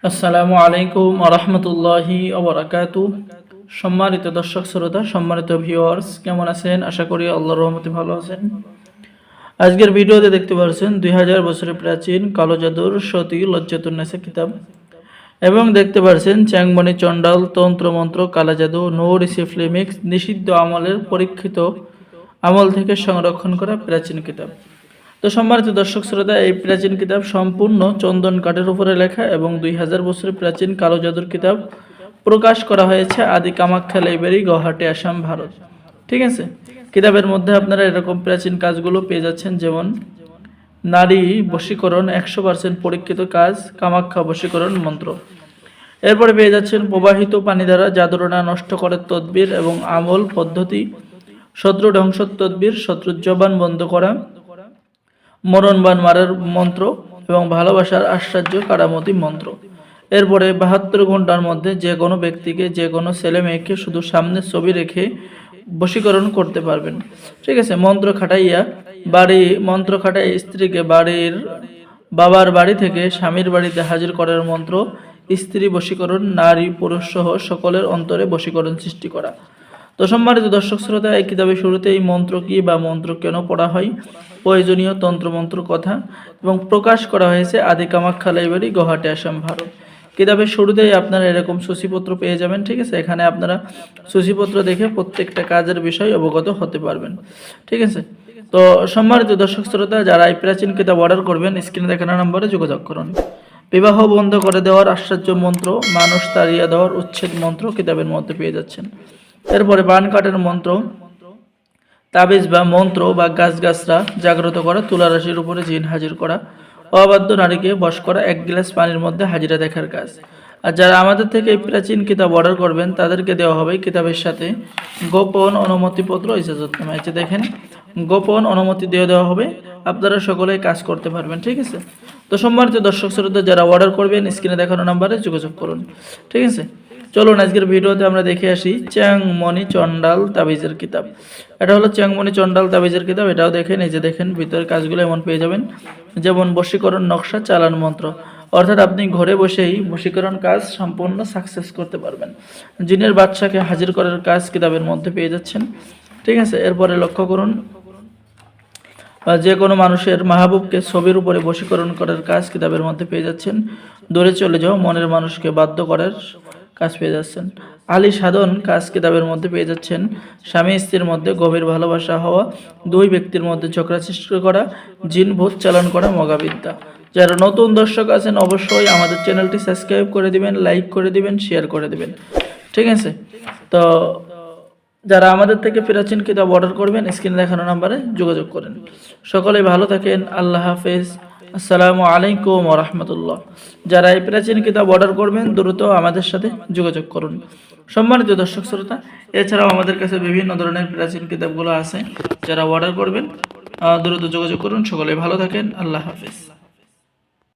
আসসালামু আলাইকুম ওয়া রাহমাতুল্লাহি ওয়া বারাকাতুহু। সম্মানিত দর্শক শ্রোতা, সম্মানিত ভিউয়ার্স, কেমন আছেন? আশা করি আল্লাহর রহমতে ভালো আছেন। আজকের ভিডিওতে দেখতে পাচ্ছেন 2000 বছরের প্রাচীন কালো জাদুর সতী লজ্জাতুন্নেসা কিতাব, এবং দেখতে পাচ্ছেন চ্যাংমণি চণ্ডাল তন্ত্র মন্ত্র কালা জাদু নো রিসিফ্লিমিক্স নিষিদ্ধ আমলের পরীক্ষিত আমল থেকে সংরক্ষণ করা প্রাচীন কিতাব। তো সম্মানিত দর্শক শ্রোতা, এই প্রাচীন কিতাব সম্পূর্ণ চন্দন কাঠের উপরে লেখা এবং 2000 বছরের প্রাচীন কালো জাদুর কিতাব প্রকাশ করা হয়েছে আদি কামাখ্যা লাইব্রেরি, গুয়াহাটি, আসাম, ভারত। ঠিক আছে, কিতাবের মধ্যে আপনারা এরকম প্রাচীন কাজগুলো পেয়ে যাচ্ছেন, যেমন নারী বশীকরণ 100% পরীক্ষিত কাজ, কামাখ্যা বশীকরণ মন্ত্র। এরপরে পেয়ে যাচ্ছেন প্রবাহিত পানি দ্বারা জাদুটনা নষ্ট করার তদবির এবং আমল পদ্ধতি, শত্রু ধ্বংসর তদবির, শত্রুর জবান বন্ধ করা, মরণবান মারার মন্ত্র এবং ভালোবাসার আশ্চর্য কারামতি মন্ত্র। এরপরে 72 ঘন্টার মধ্যে যে কোনো ব্যক্তিকে, যে কোনো ছেলে মেয়েকে শুধু সামনে ছবি রেখে বশীকরণ করতে পারবেন। ঠিক আছে, মন্ত্র খাটাই স্ত্রীকে বাবার বাড়ি থেকে স্বামীর বাড়িতে হাজির করার মন্ত্র, স্ত্রী বশীকরণ, নারী পুরুষ সহ সকলের অন্তরে বশীকরণ সৃষ্টি করা। তো সম্মানিত দর্শক শ্রোতা, এই কিতাবের শুরুতে এই মন্ত্র কি বা মন্ত্র কেন পড়া হয়, প্রয়োজনীয় তন্ত্রমন্ত্র কথা এবং প্রকাশ করা হয়েছে আদি কামাখ্যা লাইব্রেরি, গুয়াহাটি, আসাম, ভারত। কিতাবের শুরুতেই আপনারা এরকম সূচিপত্র পেয়ে যাবেন। ঠিক আছে, এখানে আপনারা সূচিপত্র দেখে প্রত্যেকটা কাজের বিষয় অবগত হতে পারবেন। ঠিক আছে, তো সম্মানিত দর্শক শ্রোতা, যারা এই প্রাচীন কিতাব অর্ডার করবেন স্ক্রিনে দেখানো নম্বরে যোগাযোগ করুন। বিবাহ বন্ধ করে দেওয়ার আশ্চর্য মন্ত্র, মানুষ তাড়িয়ে দেওয়ার উচ্ছেদ মন্ত্র কিতাবের মধ্যে পেয়ে যাচ্ছেন। এরপরে বান কাঠের মন্ত্র, তাবিজ বা মন্ত্র বা গাছগাছরা জাগ্রত করা, তুলা রাশির উপরে জিন হাজির করা, অবাধ্য নারীকে বশ করা, 1 গ্লাস পানির মধ্যে হাজিরা দেখার কাজ। আর যারা আমাদের থেকে এই প্রাচীন কিতাব অর্ডার করবেন তাদেরকে দেওয়া হবে কিতাবের সাথে গোপন অনুমতিপত্র, ইজাজতনামা। এই যে দেখেন, গোপন অনুমতি দিয়ে দেওয়া হবে, আপনারা সকলেই কাজ করতে পারবেন। ঠিক আছে, তো সম্মানিত দর্শক শ্রোতা, যারা অর্ডার করবেন স্ক্রিনে দেখানো নাম্বারে যোগাযোগ করুন। ঠিক আছে, চলুন আজকের ভিডিওতে আমরা দেখে আসি চ্যাংমণি চণ্ডাল তাবিজের কিতাব। এটা হলো চ্যাংমণি চণ্ডাল তাবিজের কিতাব। এটাও দেখেন, এই যে দেখেন ভিতরের কাজগুলো এমন পেয়ে যাবেন, যেমন বশীকরণ নকশা, চালান মন্ত্র, অর্থাৎ আপনি ঘরে বসেই বশীকরণ কাজ সম্পূর্ণ সাকসেস করতে পারবেন। জিনের বাদশাকে হাজির করার কাজ কিতাবের মধ্যে পেয়ে যাচ্ছেন। ঠিক আছে, এরপরে লক্ষ্য করুন, যে কোনো মানুষের মাহবুবকে ছবির উপরে বশীকরণ করার কাজ কিতাবের মধ্যে পেয়ে যাচ্ছেন। দূরে চলে যাও মনের মানুষকে বাধ্য করার কাজ পেয়ে যাচ্ছেন। আলী সাধন কাজ কিতাবের মধ্যে পেয়ে যাচ্ছেন। স্বামী স্ত্রীর মধ্যে গভীর ভালোবাসা হওয়া, 2 ব্যক্তির মধ্যে ঝগড়া সৃষ্টি করা, জিন ভূত চালান করা, মগাবিদ্যা। যারা নতুন দর্শক আছেন অবশ্যই আমাদের চ্যানেলটি সাবস্ক্রাইব করে দিবেন, লাইক করে দিবেন, শেয়ার করে দিবেন। ঠিক আছে, তো যারা আমাদের থেকে প্রাচীন কিতাব অর্ডার করবেন স্ক্রিনে দেখানো নাম্বারে যোগাযোগ করেন। সকলে ভালো থাকেন, আল্লাহ হাফেজ, আসসালামু আলাইকুম ওয়া রাহমাতুল্লাহ। যারা এই প্রাচীন কিতাব অর্ডার করবেন দ্রুত আমাদের সাথে যোগাযোগ করুন। সম্মানিত দর্শক শ্রোতা, এছাড়াও আমাদের কাছে বিভিন্ন ধরনের প্রাচীন কিতাবগুলো আছে, যারা অর্ডার করবেন দ্রুত যোগাযোগ করুন। সকলে ভালো থাকেন, আল্লাহ হাফেজ।